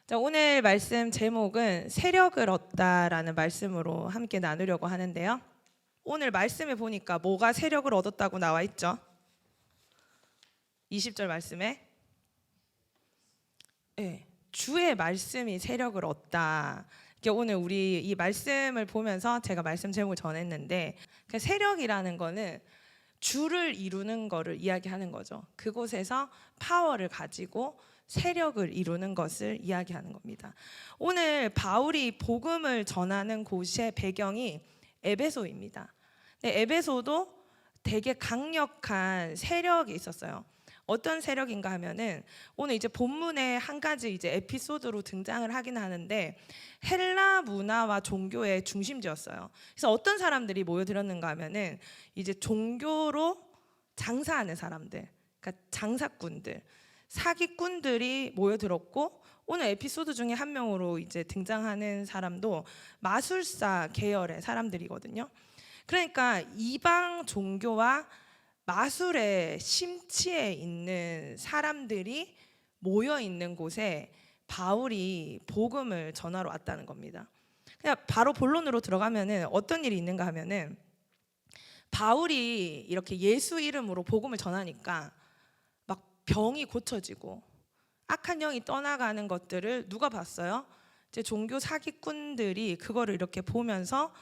자, 오늘 말씀 제목은 세력을 얻다라는 말씀으로 함께 나누려고 하는데요. 오늘 말씀에 보니까 뭐가 세력을 얻었다고 나와 있죠? 20절 말씀에 주의 말씀이 세력을 얻다. 오늘 우리 이 말씀을 보면서 제가 말씀 제목을 전했는데, 그 세력이라는 거는 주를 이루는 거를 이야기하는 거죠. 그곳에서 파워를 가지고 세력을 이루는 것을 이야기하는 겁니다. 오늘 바울이 복음을 전하는 곳의 배경이 에베소입니다. 에베소도 되게 강력한 세력이 있었어요. 어떤 세력인가 하면은 오늘 이제 본문에 한 가지 이제 에피소드로 등장을 하긴 하는데, 헬라 문화와 종교의 중심지였어요. 그래서 어떤 사람들이 모여들었는가 하면은 이제 종교로 장사하는 사람들, 그러니까 장사꾼들, 사기꾼들이 모여들었고, 오늘 에피소드 중에 한 명으로 이제 등장하는 사람도 마술사 계열의 사람들이거든요. 그러니까 이방 종교와 마술에 심취해 있는 사람들이 모여 있는 곳에 바울이 복음을 전하러 왔다는 겁니다. 그냥 바로 본론으로 들어가면은 어떤 일이 있는가 하면은, 바울이 이렇게 예수 이름으로 복음을 전하니까 막 병이 고쳐지고 악한 영이 떠나가는 것들을 누가 봤어요? 이제 종교 사기꾼들이 그거를 이렇게 보면서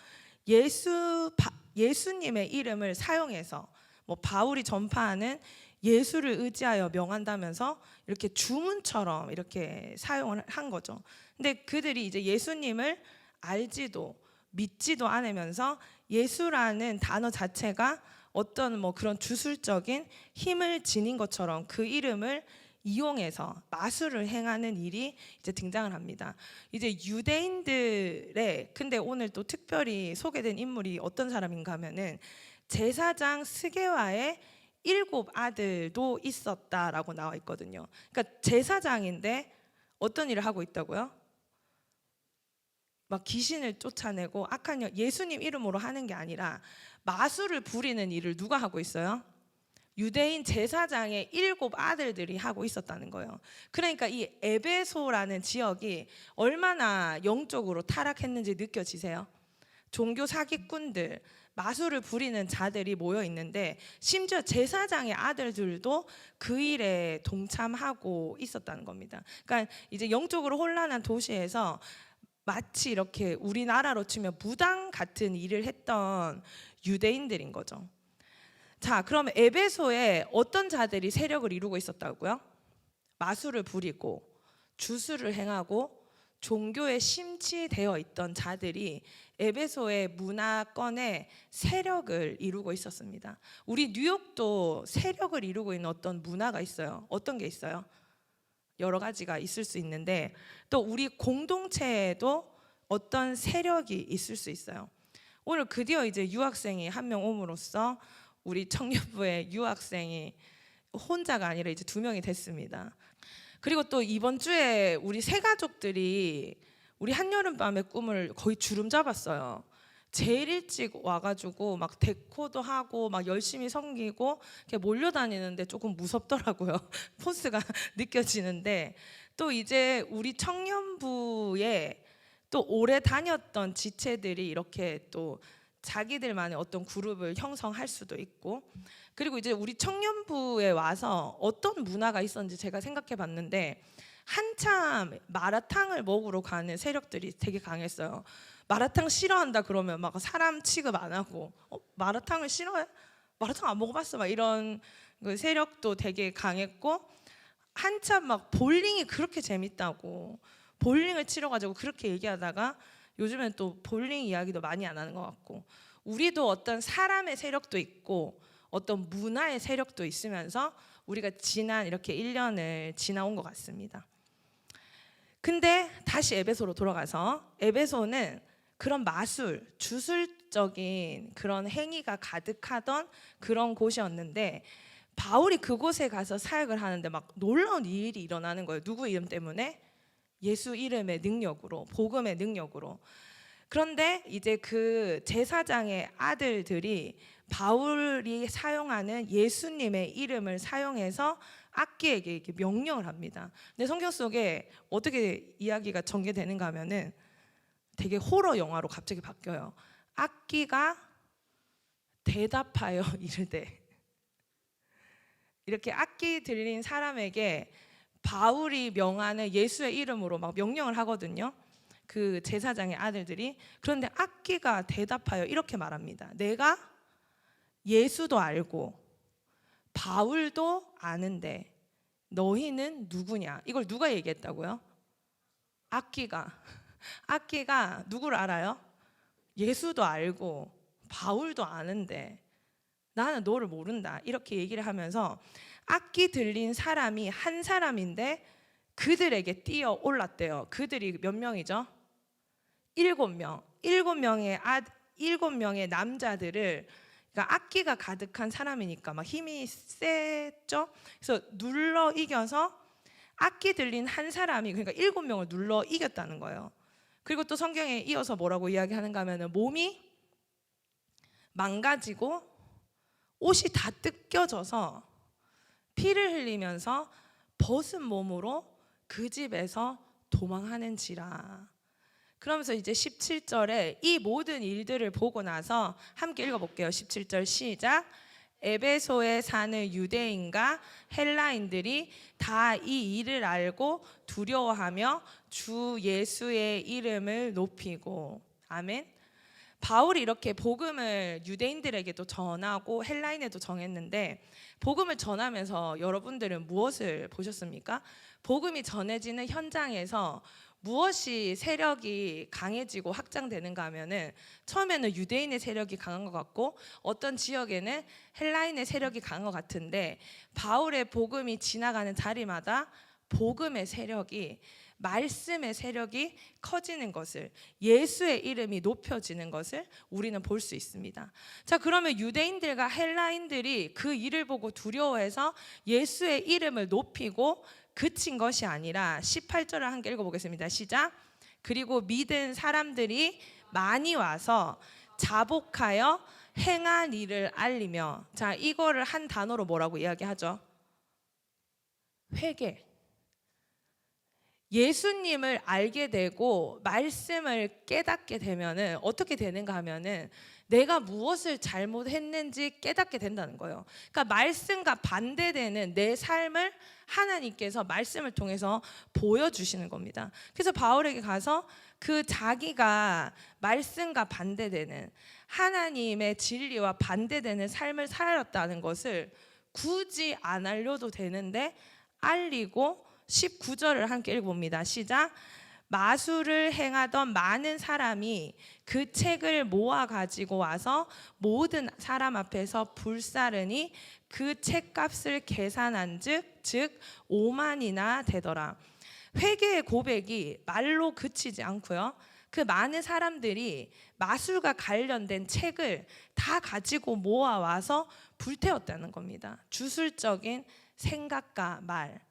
예수님의 이름을 사용해서 뭐 바울이 전파하는 예수를 의지하여 명한다면서 이렇게 주문처럼 이렇게 사용을 한 거죠. 근데 그들이 이제 예수님을 알지도 믿지도 않으면서 예수라는 단어 자체가 어떤 뭐 그런 주술적인 힘을 지닌 것처럼 그 이름을 이용해서 마술을 행하는 일이 이제 등장을 합니다. 이제 유대인들의, 근데 오늘 또 특별히 소개된 인물이 어떤 사람인가 하면은 제사장 스게와의 7 아들도 있었다라고 나와 있거든요. 그러니까 제사장인데 어떤 일을 하고 있다고요? 막 귀신을 쫓아내고 악한 영, 예수님 이름으로 하는 게 아니라 마술을 부리는 일을 누가 하고 있어요? 유대인 제사장의 7 아들들이 하고 있었다는 거예요. 그러니까 이 에베소라는 지역이 얼마나 영적으로 타락했는지 느껴지세요? 종교 사기꾼들, 마술을 부리는 자들이 모여 있는데, 심지어 제사장의 아들들도 그 일에 동참하고 있었다는 겁니다. 그러니까 이제 영적으로 혼란한 도시에서 마치 이렇게 우리나라로 치면 무당 같은 일을 했던 유대인들인 거죠. 자, 그럼 에베소에 어떤 자들이 세력을 이루고 있었다고요? 마술을 부리고 주술을 행하고 종교에 심취되어 있던 자들이 에베소의 문화권에 세력을 이루고 있었습니다. 우리 뉴욕도 세력을 이루고 있는 어떤 문화가 있어요. 어떤 게 있어요? 여러 가지가 있을 수 있는데, 또 우리 공동체에도 어떤 세력이 있을 수 있어요. 오늘 드디어 이제 유학생이 한 명 옴으로써 우리 청년부의 유학생이 혼자가 아니라 이제 2명이 됐습니다. 그리고 또 이번 주에 우리 세 가족들이 우리 한여름밤의 꿈을 거의 주름 잡았어요. 제일 일찍 와가지고 막 데코도 하고 막 열심히 섬기고 이렇게 몰려다니는데 조금 무섭더라고요. 포스가 느껴지는데, 또 이제 우리 청년부에 또 오래 다녔던 지체들이 이렇게 또 자기들만의 어떤 그룹을 형성할 수도 있고, 그리고 이제 우리 청년부에 와서 어떤 문화가 있었는지 제가 생각해 봤는데, 한참 마라탕을 먹으러 가는 세력들이 되게 강했어요. 마라탕 싫어한다 그러면 막 사람 취급 안 하고, 마라탕을 싫어해? 마라탕 안 먹어봤어? 막 이런 그 세력도 되게 강했고, 한참 막 볼링이 그렇게 재밌다고 볼링을 치러 가지고 그렇게 얘기하다가 요즘엔 또 볼링 이야기도 많이 안 하는 것 같고, 우리도 어떤 사람의 세력도 있고 어떤 문화의 세력도 있으면서 우리가 지난 이렇게 1년을 지나온 것 같습니다. 근데 다시 에베소로 돌아가서, 에베소는 그런 마술, 주술적인 그런 행위가 가득하던 그런 곳이었는데, 바울이 그곳에 가서 사역을 하는데 막 놀라운 일이 일어나는 거예요. 누구 이름 때문에? 예수 이름의 능력으로, 복음의 능력으로. 그런데 이제 그 제사장의 아들들이 바울이 사용하는 예수님의 이름을 사용해서 악기에게 이렇게 명령을 합니다. 근데 성경 속에 어떻게 이야기가 전개되는가 하면은 되게 호러 영화로 갑자기 바뀌어요. 악기가 대답하여 이르되, 이렇게 악기 들린 사람에게 바울이 명하는 예수의 이름으로 막 명령을 하거든요. 그 제사장의 아들들이. 그런데 악기가 대답하여 이렇게 말합니다. 내가 예수도 알고 바울도 아는데 너희는 누구냐? 이걸 누가 얘기했다고요? 악기가 누구를 알아요? 예수도 알고 바울도 아는데 나는 너를 모른다, 이렇게 얘기를 하면서 악기 들린 사람이 한 사람인데 그들에게 뛰어 올랐대요. 그들이 몇 명이죠? 7명. 7명의 남자들을, 그러니까 악기가 가득한 사람이니까 막 힘이 세죠. 그래서 눌러 이겨서 악기 들린 한 사람이, 그러니까 7명을 눌러 이겼다는 거예요. 그리고 또 성경에 이어서 뭐라고 이야기하는가 하면은 몸이 망가지고 옷이 다 뜯겨져서 피를 흘리면서 벗은 몸으로 그 집에서 도망하는지라. 그러면서 이제 17절에 이 모든 일들을 보고 나서 함께 읽어볼게요. 17절 시작. 에베소에 사는 유대인과 헬라인들이 다 이 일을 알고 두려워하며 주 예수의 이름을 높이고. 아멘. 바울이 이렇게 복음을 유대인들에게도 전하고 헬라인에도 정했는데, 복음을 전하면서 여러분들은 무엇을 보셨습니까? 복음이 전해지는 현장에서 무엇이 세력이 강해지고 확장되는가 하면은 처음에는 유대인의 세력이 강한 것 같고 어떤 지역에는 헬라인의 세력이 강한 것 같은데, 바울의 복음이 지나가는 자리마다 복음의 세력이, 말씀의 세력이 커지는 것을, 예수의 이름이 높여지는 것을 우리는 볼 수 있습니다. 자, 그러면 유대인들과 헬라인들이 그 일을 보고 두려워해서 예수의 이름을 높이고 그친 것이 아니라 18절을 함께 읽어보겠습니다. 시작. 그리고 믿은 사람들이 많이 와서 자복하여 행한 일을 알리며. 자, 이거를 한 단어로 뭐라고 이야기하죠? 회개. 예수님을 알게 되고 말씀을 깨닫게 되면은 어떻게 되는가 하면은 내가 무엇을 잘못했는지 깨닫게 된다는 거예요. 그러니까 말씀과 반대되는 내 삶을 하나님께서 말씀을 통해서 보여주시는 겁니다. 그래서 바울에게 가서 그 자기가 말씀과 반대되는, 하나님의 진리와 반대되는 삶을 살았다는 것을 굳이 안 알려도 되는데 알리고, 19절을 함께 읽어봅니다. 시작. 마술을 행하던 많은 사람이 그 책을 모아 가지고 와서 모든 사람 앞에서 불사르니 그 책값을 계산한즉 즉 5만이나 되더라. 회개의 고백이 말로 그치지 않고요, 그 많은 사람들이 마술과 관련된 책을 다 가지고 모아와서 불태웠다는 겁니다. 주술적인 생각과 말,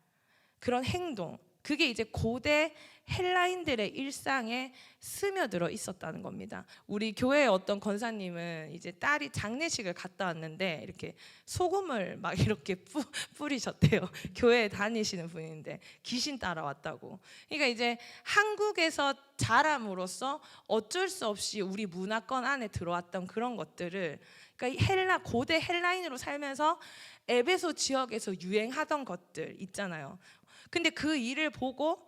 그런 행동, 그게 이제 고대 헬라인들의 일상에 스며들어 있었다는 겁니다. 우리 교회의 어떤 권사님은 이제 딸이 장례식을 갔다 왔는데 이렇게 소금을 막 이렇게 뿌리셨대요. 교회에 다니시는 분인데 귀신 따라왔다고. 그러니까 이제 한국에서 자람으로써 어쩔 수 없이 우리 문화권 안에 들어왔던 그런 것들을, 그러니까 고대 헬라인으로 살면서 에베소 지역에서 유행하던 것들 있잖아요. 근데 그 일을 보고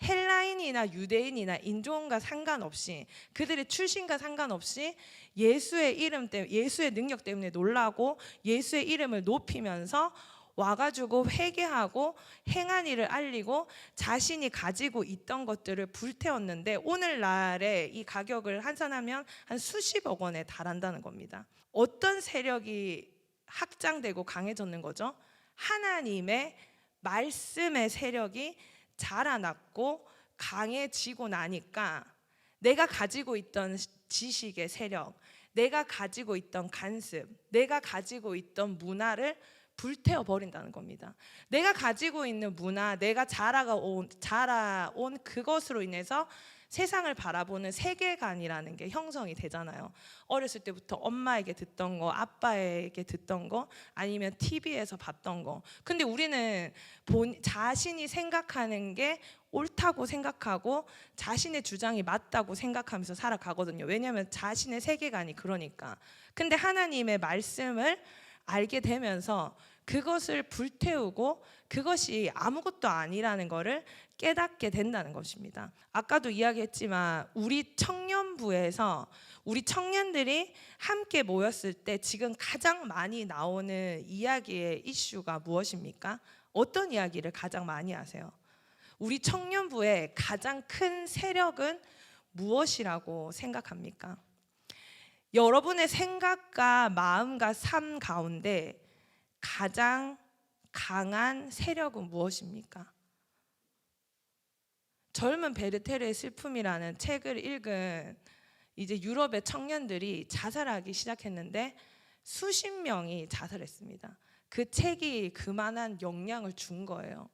헬라인이나 유대인이나 인종과 상관없이, 그들의 출신과 상관없이 예수의 이름 때문에, 예수의 능력 때문에 놀라고 예수의 이름을 높이면서 와가지고 회개하고 행한 일을 알리고 자신이 가지고 있던 것들을 불태웠는데, 오늘날의 이 가격을 환산하면 한 수십억 원에 달한다는 겁니다. 어떤 세력이 확장되고 강해졌는 거죠? 하나님의 말씀의 세력이 자라났고 강해지고 나니까 내가 가지고 있던 지식의 세력, 내가 가지고 있던 간습, 내가 가지고 있던 문화를 불태워 버린다는 겁니다. 내가 가지고 있는 문화, 내가 자라온 그것으로 인해서 세상을 바라보는 세계관이라는 게 형성이 되잖아요. 어렸을 때부터 엄마에게 듣던 거, 아빠에게 듣던 거, 아니면 TV에서 봤던 거. 근데 우리는 자신이 생각하는 게 옳다고 생각하고 자신의 주장이 맞다고 생각하면서 살아가거든요. 왜냐하면 자신의 세계관이 그러니까. 근데 하나님의 말씀을 알게 되면서 그것을 불태우고 그것이 아무것도 아니라는 것을 깨닫게 된다는 것입니다. 아까도 이야기했지만 우리 청년부에서 우리 청년들이 함께 모였을 때 지금 가장 많이 나오는 이야기의 이슈가 무엇입니까? 어떤 이야기를 가장 많이 하세요? 우리 청년부의 가장 큰 세력은 무엇이라고 생각합니까? 여러분의 생각과 마음과 삶 가운데 가장 강한 세력은 무엇입니까? 젊은 베르테르의 슬픔이라는 책을 읽은 이제 유럽의 청년들이 자살하기 시작했는데 수십 명이 자살했습니다. 그 책이 그만한 영향을 준 거예요.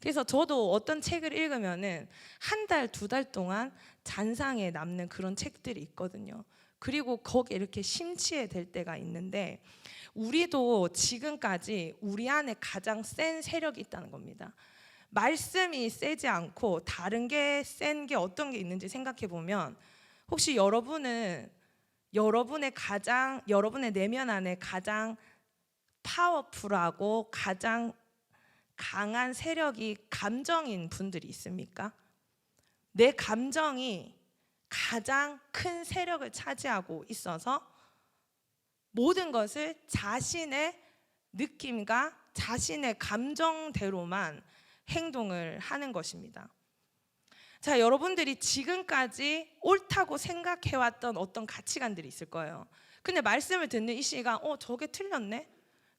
그래서 저도 어떤 책을 읽으면은 한 달, 두 달 동안 잔상에 남는 그런 책들이 있거든요. 그리고 거기에 이렇게 심취해 될 때가 있는데 우리도 지금까지 우리 안에 가장 센 세력이 있다는 겁니다. 말씀이 세지 않고 다른 게 센 게 어떤 게 있는지 생각해 보면 혹시 여러분은 여러분의 내면 안에 가장 파워풀하고 가장 강한 세력이 감정인 분들이 있습니까? 내 감정이 가장 큰 세력을 차지하고 있어서 모든 것을 자신의 느낌과 자신의 감정대로만 행동을 하는 것입니다. 자, 여러분들이 지금까지 옳다고 생각해왔던 어떤 가치관들이 있을 거예요. 근데 말씀을 듣는 이 시간, 저게 틀렸네?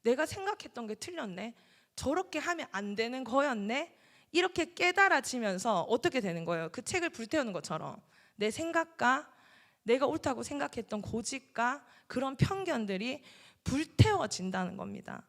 내가 생각했던 게 틀렸네? 저렇게 하면 안 되는 거였네? 이렇게 깨달아지면서 어떻게 되는 거예요? 그 책을 불태우는 것처럼 내 생각과 내가 옳다고 생각했던 고집과 그런 편견들이 불태워진다는 겁니다.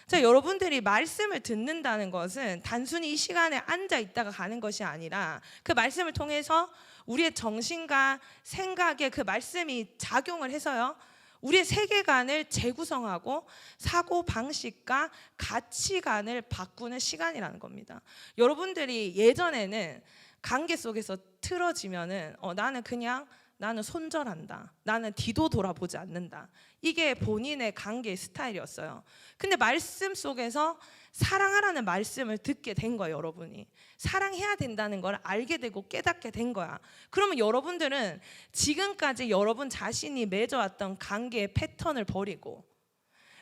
자, 여러분들이 말씀을 듣는다는 것은 단순히 이 시간에 앉아 있다가 가는 것이 아니라 그 말씀을 통해서 우리의 정신과 생각에 그 말씀이 작용을 해서요, 우리의 세계관을 재구성하고 사고방식과 가치관을 바꾸는 시간이라는 겁니다. 여러분들이 예전에는 관계 속에서 틀어지면은 나는 손절한다. 나는 뒤도 돌아보지 않는다. 이게 본인의 관계의 스타일이었어요. 근데 말씀 속에서 사랑하라는 말씀을 듣게 된 거예요, 여러분이. 사랑해야 된다는 걸 알게 되고 깨닫게 된 거야. 그러면 여러분들은 지금까지 여러분 자신이 맺어왔던 관계의 패턴을 버리고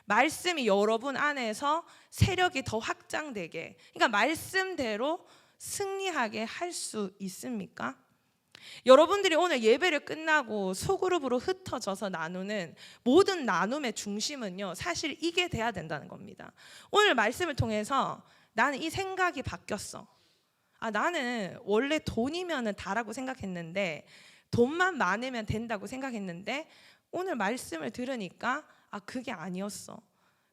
말씀이 여러분 안에서 세력이 더 확장되게, 그러니까 말씀대로 승리하게 할 수 있습니까? 여러분들이 오늘 예배를 끝나고 소그룹으로 흩어져서 나누는 모든 나눔의 중심은요, 사실 이게 돼야 된다는 겁니다. 오늘 말씀을 통해서 나는 이 생각이 바뀌었어. 나는 원래 돈이면 다라고 생각했는데, 돈만 많으면 된다고 생각했는데 오늘 말씀을 들으니까 그게 아니었어.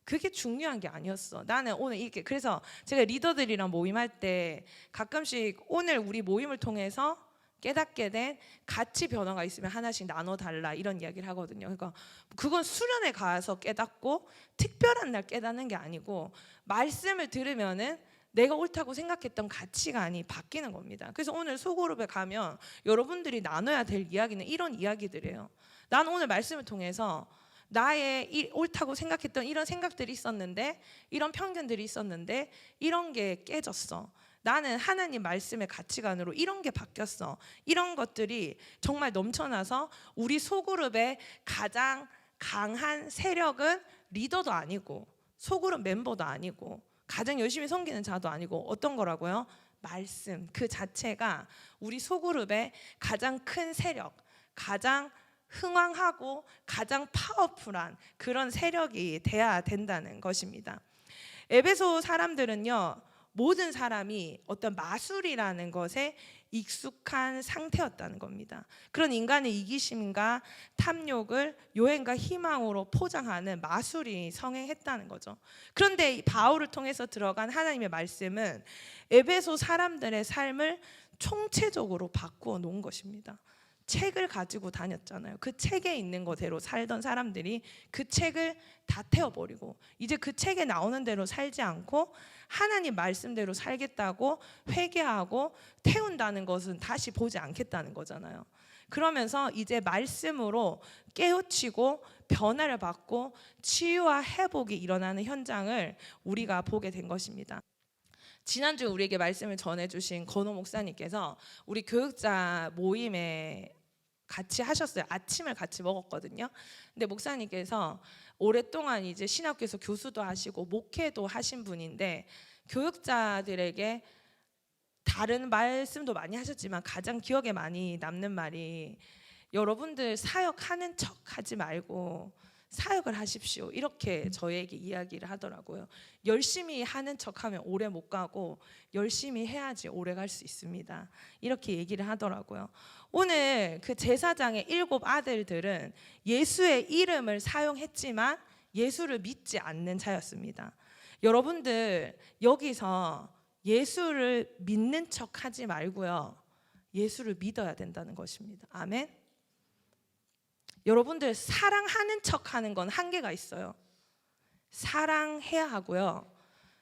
그게 중요한 게 아니었어. 나는 오늘 이게, 그래서 제가 리더들이랑 모임할 때 가끔씩 오늘 우리 모임을 통해서 깨닫게 된 가치 변화가 있으면 하나씩 나눠달라, 이런 이야기를 하거든요. 그러니까 그건 수련회 가서 깨닫고 특별한 날 깨닫는 게 아니고 말씀을 들으면은 내가 옳다고 생각했던 가치관이 바뀌는 겁니다. 그래서 오늘 소그룹에 가면 여러분들이 나눠야 될 이야기는 이런 이야기들이에요. 난 오늘 말씀을 통해서 나의 옳다고 생각했던 이런 생각들이 있었는데, 이런 편견들이 있었는데 이런 게 깨졌어. 나는 하나님 말씀의 가치관으로 이런 게 바뀌었어. 이런 것들이 정말 넘쳐나서 우리 소그룹의 가장 강한 세력은 리더도 아니고 소그룹 멤버도 아니고 가장 열심히 섬기는 자도 아니고 어떤 거라고요? 말씀 그 자체가 우리 소그룹의 가장 큰 세력, 가장 흥왕하고 가장 파워풀한 그런 세력이 돼야 된다는 것입니다. 에베소 사람들은요, 모든 사람이 어떤 마술이라는 것에 익숙한 상태였다는 겁니다. 그런 인간의 이기심과 탐욕을 요행과 희망으로 포장하는 마술이 성행했다는 거죠. 그런데 이 바울을 통해서 들어간 하나님의 말씀은 에베소 사람들의 삶을 총체적으로 바꾸어 놓은 것입니다. 책을 가지고 다녔잖아요. 그 책에 있는 거대로 살던 사람들이 그 책을 다 태워버리고 이제 그 책에 나오는 대로 살지 않고 하나님 말씀대로 살겠다고 회개하고 태운다는 것은 다시 보지 않겠다는 거잖아요. 그러면서 이제 말씀으로 깨우치고 변화를 받고 치유와 회복이 일어나는 현장을 우리가 보게 된 것입니다. 지난주 우리에게 말씀을 전해주신 건호 목사님께서 우리 교육자 모임에 같이 하셨어요. 아침을 같이 먹었거든요. 근데 목사님께서 오랫동안 이제 신학교에서 교수도 하시고 목회도 하신 분인데 교육자들에게 다른 말씀도 많이 하셨지만 가장 기억에 많이 남는 말이 여러분들 사역하는 척 하지 말고 사역을 하십시오. 이렇게 저에게 이야기를 하더라고요. 열심히 하는 척하면 오래 못 가고 열심히 해야지 오래 갈 수 있습니다. 이렇게 얘기를 하더라고요. 오늘 그 제사장의 7 아들들은 예수의 이름을 사용했지만 예수를 믿지 않는 자였습니다. 여러분들 여기서 예수를 믿는 척 하지 말고요. 예수를 믿어야 된다는 것입니다. 아멘. 여러분들 사랑하는 척 하는 건 한계가 있어요. 사랑해야 하고요.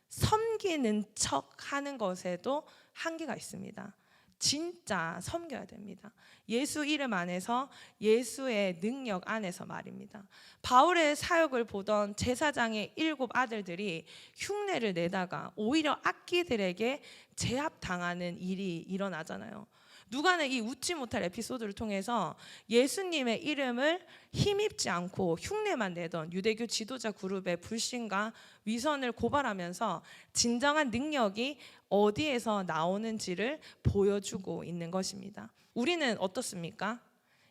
섬기는 척 하는 것에도 한계가 있습니다. 진짜 섬겨야 됩니다. 예수 이름 안에서 예수의 능력 안에서 말입니다. 바울의 사역을 보던 제사장의 7 아들들이 흉내를 내다가 오히려 악기들에게 제압당하는 일이 일어나잖아요. 누가는 이 웃지 못할 에피소드를 통해서 예수님의 이름을 힘입지 않고 흉내만 내던 유대교 지도자 그룹의 불신과 위선을 고발하면서 진정한 능력이 어디에서 나오는지를 보여주고 있는 것입니다. 우리는 어떻습니까?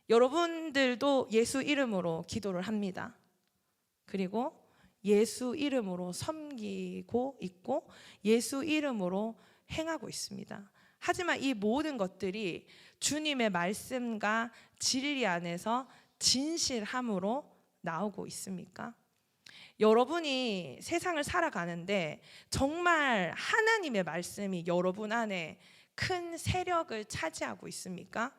여러분들도 예수 이름으로 기도를 합니다. 그리고 예수 이름으로 섬기고 있고 예수 이름으로 행하고 있습니다. 하지만 이 모든 것들이 주님의 말씀과 진리 안에서 진실함으로 나오고 있습니까? 여러분이 세상을 살아가는데 정말 하나님의 말씀이 여러분 안에 큰 세력을 차지하고 있습니까?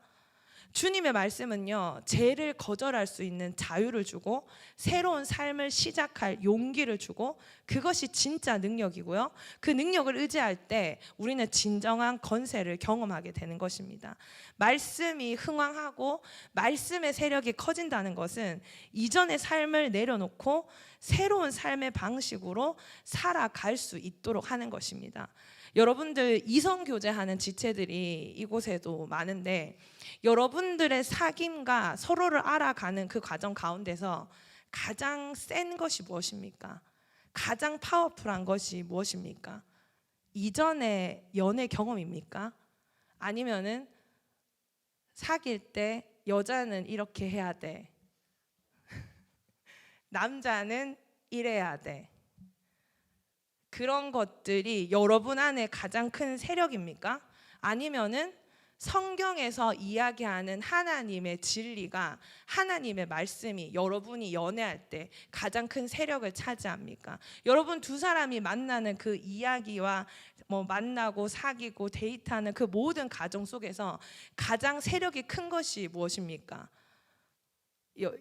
주님의 말씀은요, 죄를 거절할 수 있는 자유를 주고 새로운 삶을 시작할 용기를 주고 그것이 진짜 능력이고요. 그 능력을 의지할 때 우리는 진정한 권세를 경험하게 되는 것입니다. 말씀이 흥왕하고 말씀의 세력이 커진다는 것은 이전의 삶을 내려놓고 새로운 삶의 방식으로 살아갈 수 있도록 하는 것입니다. 여러분들 이성교제하는 지체들이 이곳에도 많은데 여러분들의 사귐과 서로를 알아가는 그 과정 가운데서 가장 센 것이 무엇입니까? 가장 파워풀한 것이 무엇입니까? 이전의 연애 경험입니까? 아니면은 사귈 때 여자는 이렇게 해야 돼. 남자는 이래야 돼. 그런 것들이 여러분 안에 가장 큰 세력입니까? 아니면은 성경에서 이야기하는 하나님의 진리가 하나님의 말씀이 여러분이 연애할 때 가장 큰 세력을 차지합니까? 여러분 두 사람이 만나는 그 이야기와 만나고 사귀고 데이트하는 그 모든 과정 속에서 가장 세력이 큰 것이 무엇입니까?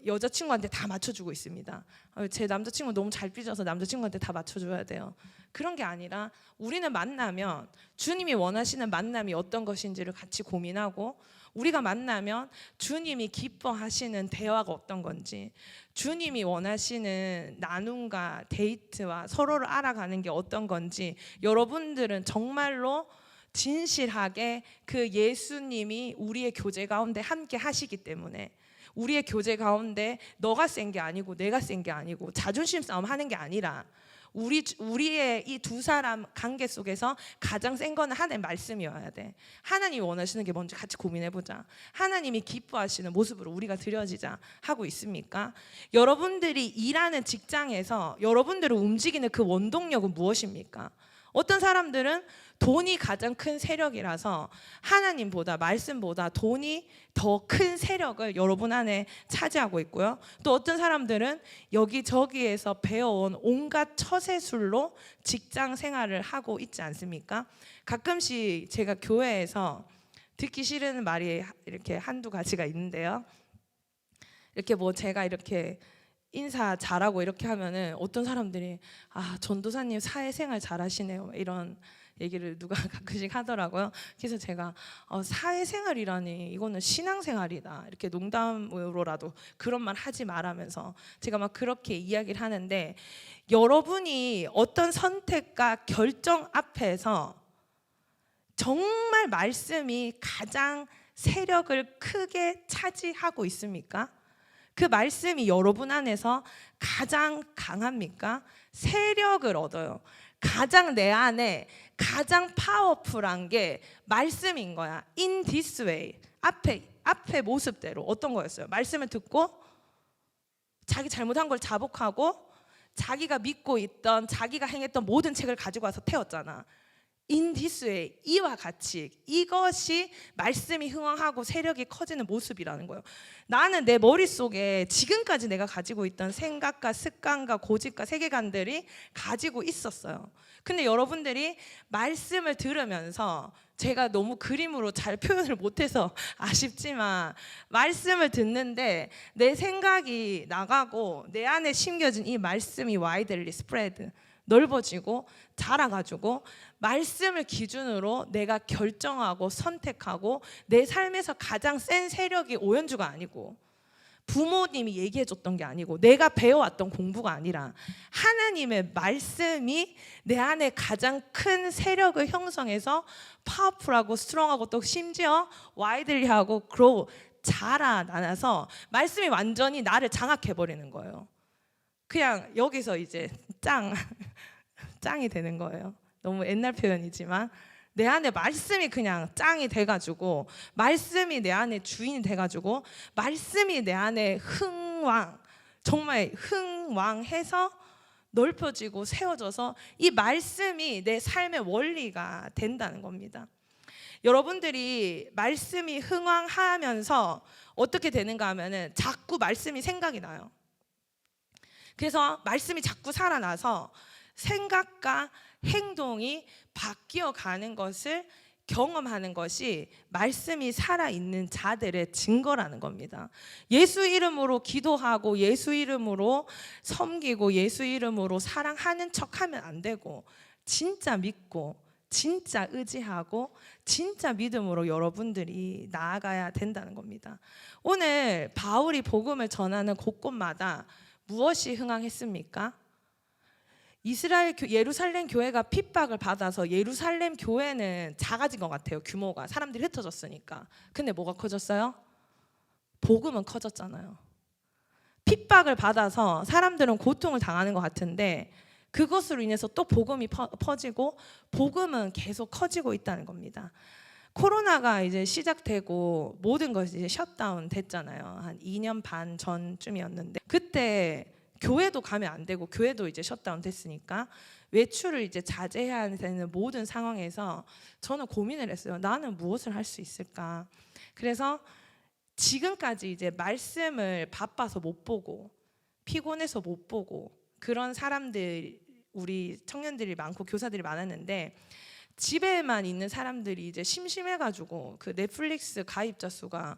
여자친구한테 다 맞춰주고 있습니다. 제 남자친구 너무 잘 삐져서 남자친구한테 다 맞춰줘야 돼요. 그런 게 아니라 우리는 만나면 주님이 원하시는 만남이 어떤 것인지를 같이 고민하고 우리가 만나면 주님이 기뻐하시는 대화가 어떤 건지 주님이 원하시는 나눔과 데이트와 서로를 알아가는 게 어떤 건지 여러분들은 정말로 진실하게 그 예수님이 우리의 교제 가운데 함께 하시기 때문에 우리의 교제 가운데 너가 센 게 아니고 내가 센 게 아니고 자존심 싸움 하는 게 아니라 우리의 이 두 사람 관계 속에서 가장 센 거는 하나님의 말씀이어야 돼. 하나님이 원하시는 게 뭔지 같이 고민해보자. 하나님이 기뻐하시는 모습으로 우리가 드려지자 하고 있습니까? 여러분들이 일하는 직장에서 여러분들을 움직이는 그 원동력은 무엇입니까? 어떤 사람들은 돈이 가장 큰 세력이라서 하나님보다, 말씀보다 돈이 더 큰 세력을 여러분 안에 차지하고 있고요. 또 어떤 사람들은 여기저기에서 배워온 온갖 처세술로 직장 생활을 하고 있지 않습니까? 가끔씩 제가 교회에서 듣기 싫은 말이 이렇게 한두 가지가 있는데요. 이렇게 뭐 제가 이렇게 인사 잘하고 이렇게 하면은 어떤 사람들이 전도사님 사회생활 잘하시네요, 이런 얘기를 누가 가끔씩 하더라고요. 그래서 제가 사회생활이라니 이거는 신앙생활이다, 이렇게 농담으로라도 그런 말 하지 말라면서 제가 막 그렇게 이야기를 하는데, 여러분이 어떤 선택과 결정 앞에서 정말 말씀이 가장 세력을 크게 차지하고 있습니까? 그 말씀이 여러분 안에서 가장 강합니까? 세력을 얻어요. 가장 내 안에 가장 파워풀한 게 말씀인 거야. In this way. 앞에 모습대로 어떤 거였어요? 말씀을 듣고 자기 잘못한 걸 자복하고 자기가 믿고 있던, 자기가 행했던 모든 책을 가지고 와서 태웠잖아. In this way, 이와 같이, 이것이 말씀이 흥왕하고 세력이 커지는 모습이라는 거예요. 나는 내 머릿속에 지금까지 내가 가지고 있던 생각과 습관과 고집과 세계관들이 가지고 있었어요. 근데 여러분들이 말씀을 들으면서, 제가 너무 그림으로 잘 표현을 못해서 아쉽지만, 말씀을 듣는데 내 생각이 나가고 내 안에 심겨진 이 말씀이 와이들리 스프레드, 넓어지고 자라가지고 말씀을 기준으로 내가 결정하고 선택하고, 내 삶에서 가장 센 세력이 오연주가 아니고 부모님이 얘기해 줬던 게 아니고 내가 배워왔던 공부가 아니라 하나님의 말씀이 내 안에 가장 큰 세력을 형성해서 파워풀하고 스트롱하고 또 심지어 와이들리하고 그로우 자라나서 말씀이 완전히 나를 장악해버리는 거예요. 그냥 여기서 이제 짱이 되는 거예요. 너무 옛날 표현이지만 내 안에 말씀이 그냥 짱이 돼가지고, 말씀이 내 안에 주인이 돼가지고, 말씀이 내 안에 정말 흥왕해서 넓혀지고 세워져서 이 말씀이 내 삶의 원리가 된다는 겁니다. 여러분들이 말씀이 흥왕하면서 어떻게 되는가 하면은 자꾸 말씀이 생각이 나요. 그래서 말씀이 자꾸 살아나서 생각과 행동이 바뀌어 가는 것을 경험하는 것이 말씀이 살아있는 자들의 증거라는 겁니다. 예수 이름으로 기도하고 예수 이름으로 섬기고 예수 이름으로 사랑하는 척하면 안 되고, 진짜 믿고 진짜 의지하고 진짜 믿음으로 여러분들이 나아가야 된다는 겁니다. 오늘 바울이 복음을 전하는 곳곳마다 무엇이 흥황했습니까? 예루살렘 교회가 핍박을 받아서 예루살렘 교회는 작아진 것 같아요. 규모가 사람들이 흩어졌으니까. 근데 뭐가 커졌어요? 복음은 커졌잖아요. 핍박을 받아서 사람들은 고통을 당하는 것 같은데 그것으로 인해서 또 복음이 퍼지고 복음은 계속 커지고 있다는 겁니다. 코로나가 이제 시작되고 모든 것이 이제 셧다운 됐잖아요. 한 2년 반 전쯤이었는데, 그때 교회도 가면 안 되고 교회도 이제 셧다운 됐으니까 외출을 이제 자제해야 되는 모든 상황에서 저는 고민을 했어요. 나는 무엇을 할 수 있을까? 그래서 지금까지 이제 말씀을 바빠서 못 보고 피곤해서 못 보고 그런 사람들, 우리 청년들이 많고 교사들이 많았는데, 집에만 있는 사람들이 이제 심심해가지고 그 넷플릭스 가입자 수가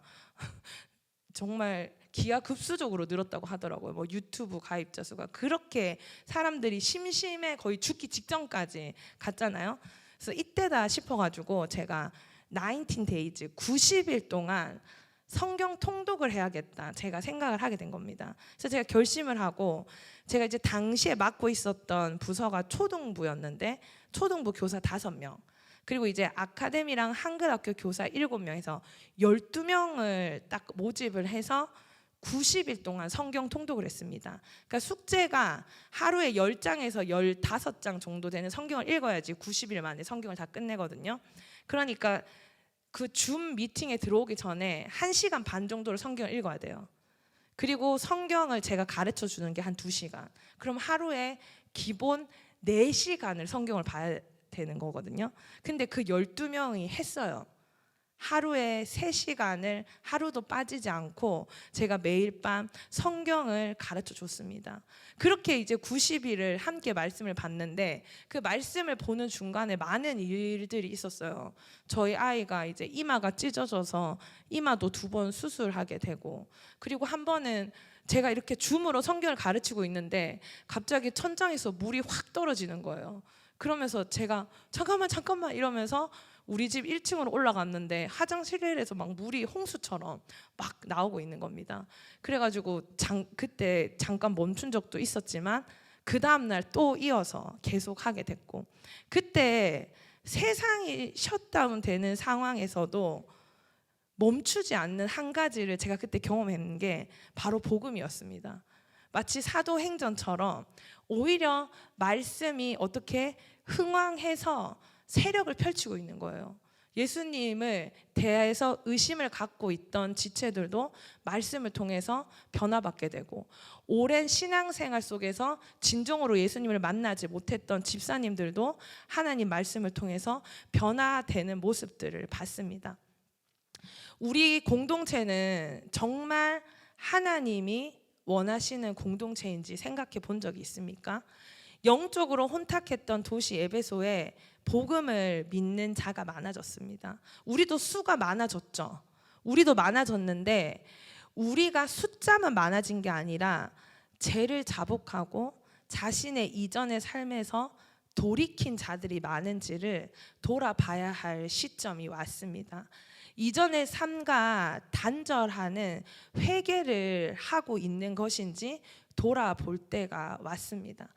정말 기하급수적으로 늘었다고 하더라고요. 뭐 유튜브 가입자 수가 그렇게 사람들이 심심해 거의 죽기 직전까지 갔잖아요. 그래서 이때다 싶어가지고 제가 19 days 90일 동안 성경 통독을 해야겠다 제가 생각을 하게 된 겁니다. 그래서 제가 결심을 하고, 제가 이제 당시에 맡고 있었던 부서가 초등부였는데 초등부 교사 5명, 그리고 이제 아카데미랑 한글학교 교사 7명에서 12명을 딱 모집을 해서 90일 동안 성경 통독을 했습니다. 그러니까 숙제가 하루에 10장에서 15장 정도 되는 성경을 읽어야지 90일 만에 성경을 다 끝내거든요. 그러니까 그 줌 미팅에 들어오기 전에 1시간 반 정도를 성경을 읽어야 돼요. 그리고 성경을 제가 가르쳐 주는 게 한 2시간. 그럼 하루에 기본 4시간을 성경을 봐야 되는 거거든요. 근데 그 12명이 했어요. 하루에 3시간을 하루도 빠지지 않고 제가 매일 밤 성경을 가르쳐 줬습니다. 그렇게 이제 90일을 함께 말씀을 봤는데 그 말씀을 보는 중간에 많은 일들이 있었어요. 저희 아이가 이제 이마가 찢어져서 이마도 2번 수술하게 되고, 그리고 한 번은 제가 이렇게 줌으로 성경을 가르치고 있는데 갑자기 천장에서 물이 확 떨어지는 거예요. 그러면서 제가 잠깐만 이러면서 우리 집 1층으로 올라갔는데 화장실에서 막 물이 홍수처럼 막 나오고 있는 겁니다. 그래가지고 그때 잠깐 멈춘 적도 있었지만 그 다음날 또 이어서 계속 하게 됐고, 그때 세상이 셧다운 되는 상황에서도 멈추지 않는 한 가지를 제가 그때 경험했는 게 바로 복음이었습니다. 마치 사도행전처럼 오히려 말씀이 어떻게 흥왕해서 세력을 펼치고 있는 거예요. 예수님을 대해서 의심을 갖고 있던 지체들도 말씀을 통해서 변화받게 되고, 오랜 신앙생활 속에서 진정으로 예수님을 만나지 못했던 집사님들도 하나님 말씀을 통해서 변화되는 모습들을 봤습니다. 우리 공동체는 정말 하나님이 원하시는 공동체인지 생각해 본 적이 있습니까? 영적으로 혼탁했던 도시 에베소에 복음을 믿는 자가 많아졌습니다. 우리도 수가 많아졌죠. 우리도 많아졌는데 우리가 숫자만 많아진 게 아니라 죄를 자복하고 자신의 이전의 삶에서 돌이킨 자들이 많은지를 돌아봐야 할 시점이 왔습니다. 이전의 삶과 단절하는 회개를 하고 있는 것인지 돌아볼 때가 왔습니다.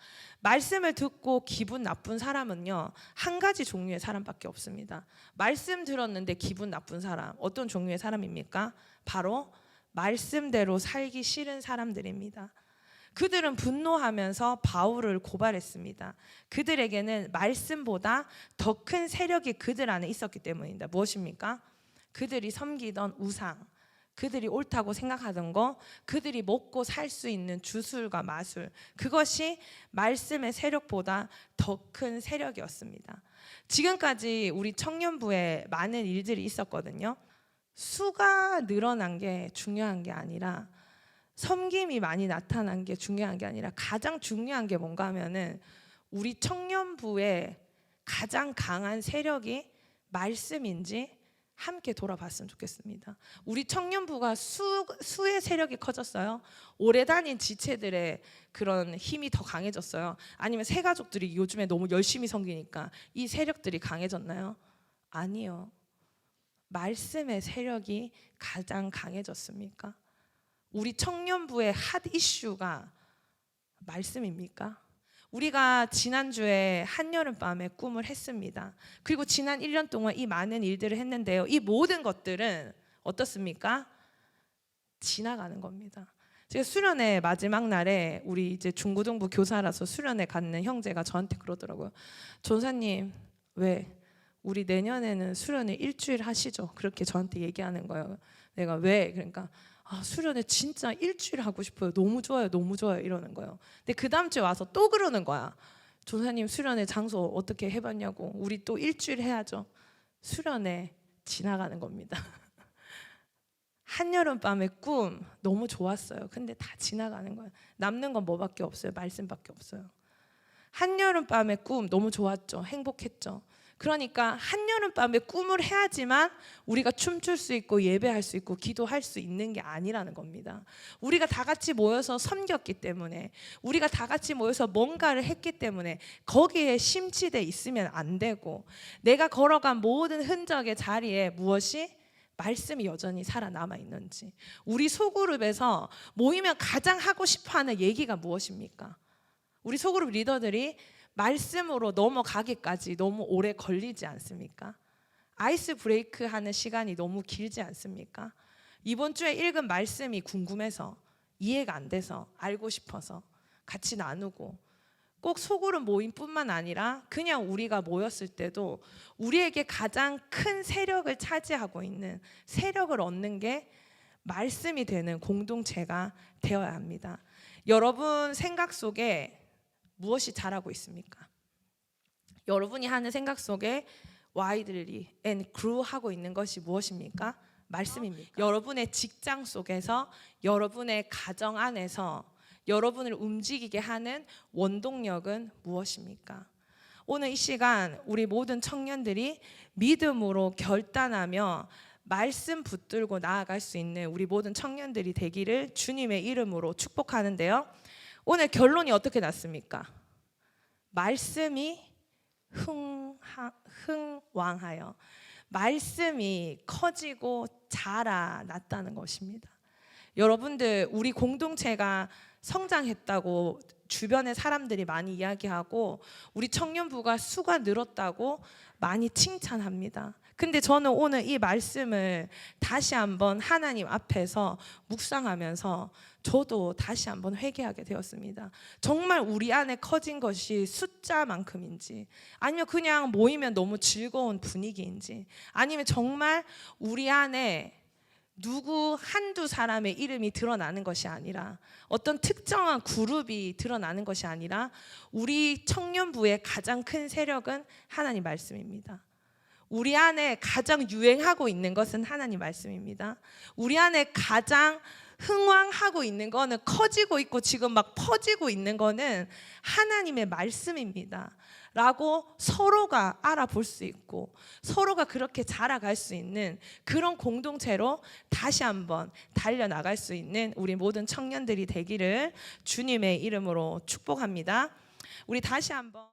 말씀을 듣고 기분 나쁜 사람은요, 한 가지 종류의 사람밖에 없습니다. 말씀 들었는데 기분 나쁜 사람, 어떤 종류의 사람입니까? 바로 말씀대로 살기 싫은 사람들입니다. 그들은 분노하면서 바울을 고발했습니다. 그들에게는 말씀보다 더 큰 세력이 그들 안에 있었기 때문입니다. 무엇입니까? 그들이 섬기던 우상, 그들이 옳다고 생각하던 거, 그들이 먹고 살 수 있는 주술과 마술, 그것이 말씀의 세력보다 더 큰 세력이었습니다. 지금까지 우리 청년부에 많은 일들이 있었거든요. 수가 늘어난 게 중요한 게 아니라, 섬김이 많이 나타난 게 중요한 게 아니라, 가장 중요한 게 뭔가 하면은 우리 청년부의 가장 강한 세력이 말씀인지 함께 돌아봤으면 좋겠습니다. 우리 청년부가 수의 세력이 커졌어요? 오래 다닌 지체들의 그런 힘이 더 강해졌어요? 아니면 새 가족들이 요즘에 너무 열심히 섬기니까 이 세력들이 강해졌나요? 아니요. 말씀의 세력이 가장 강해졌습니까? 우리 청년부의 핫 이슈가 말씀입니까? 우리가 지난주에 한여름밤에 꿈을 했습니다. 그리고 지난 1년 동안 이 많은 일들을 했는데요, 이 모든 것들은 어떻습니까? 지나가는 겁니다. 제가 수련회 마지막 날에 우리 이제 중고등부 교사라서 수련회 갔는 형제가 저한테 그러더라고요. 전사님, 왜 우리 내년에는 수련회 일주일 하시죠? 그렇게 저한테 얘기하는 거예요. 내가 왜? 그러니까 수련회 진짜 일주일 하고 싶어요. 너무 좋아요, 너무 좋아요 이러는 거예요. 근데 그 다음 주에 와서 또 그러는 거야. 조사님, 수련회 장소 어떻게 해봤냐고. 우리 또 일주일 해야죠. 수련회 지나가는 겁니다. 한여름밤의 꿈 너무 좋았어요. 근데 다 지나가는 거예요. 남는 건 뭐밖에 없어요? 말씀밖에 없어요. 한여름밤의 꿈 너무 좋았죠. 행복했죠. 그러니까 한여름밤에 꿈을 해야지만 우리가 춤출 수 있고 예배할 수 있고 기도할 수 있는 게 아니라는 겁니다. 우리가 다 같이 모여서 섬겼기 때문에, 우리가 다 같이 모여서 뭔가를 했기 때문에 거기에 심취돼 있으면 안 되고, 내가 걸어간 모든 흔적의 자리에 무엇이 말씀이 여전히 살아남아 있는지. 우리 소그룹에서 모이면 가장 하고 싶어하는 얘기가 무엇입니까? 우리 소그룹 리더들이 말씀으로 넘어가기까지 너무 오래 걸리지 않습니까? 아이스 브레이크 하는 시간이 너무 길지 않습니까? 이번 주에 읽은 말씀이 궁금해서, 이해가 안 돼서, 알고 싶어서 같이 나누고, 꼭 소그룹 모임뿐만 아니라 그냥 우리가 모였을 때도 우리에게 가장 큰 세력을 차지하고 있는, 세력을 얻는 게 말씀이 되는 공동체가 되어야 합니다. 여러분 생각 속에 무엇이 자라고 있습니까? 여러분이 하는 생각 속에 와이들리 and grew 하고 있는 것이 무엇입니까? 말씀입니까? 여러분의 직장 속에서, 여러분의 가정 안에서 여러분을 움직이게 하는 원동력은 무엇입니까? 오늘 이 시간 우리 모든 청년들이 믿음으로 결단하며 말씀 붙들고 나아갈 수 있는 우리 모든 청년들이 되기를 주님의 이름으로 축복하는데요. 오늘 결론이 어떻게 났습니까? 말씀이 흥왕하여 말씀이 커지고 자라났다는 것입니다. 여러분들, 우리 공동체가 성장했다고 주변의 사람들이 많이 이야기하고 우리 청년부가 수가 늘었다고 많이 칭찬합니다. 근데 저는 오늘 이 말씀을 다시 한번 하나님 앞에서 묵상하면서 저도 다시 한번 회개하게 되었습니다. 정말 우리 안에 커진 것이 숫자만큼인지, 아니면 그냥 모이면 너무 즐거운 분위기인지, 아니면 정말 우리 안에 누구 한두 사람의 이름이 드러나는 것이 아니라, 어떤 특정한 그룹이 드러나는 것이 아니라 우리 청년부의 가장 큰 세력은 하나님 말씀입니다. 우리 안에 가장 유행하고 있는 것은 하나님 말씀입니다. 우리 안에 가장 흥왕하고 있는 거는, 커지고 있고 지금 막 퍼지고 있는 거는 하나님의 말씀입니다 라고 서로가 알아볼 수 있고 서로가 그렇게 자라갈 수 있는 그런 공동체로 다시 한번 달려나갈 수 있는 우리 모든 청년들이 되기를 주님의 이름으로 축복합니다. 우리 다시 한번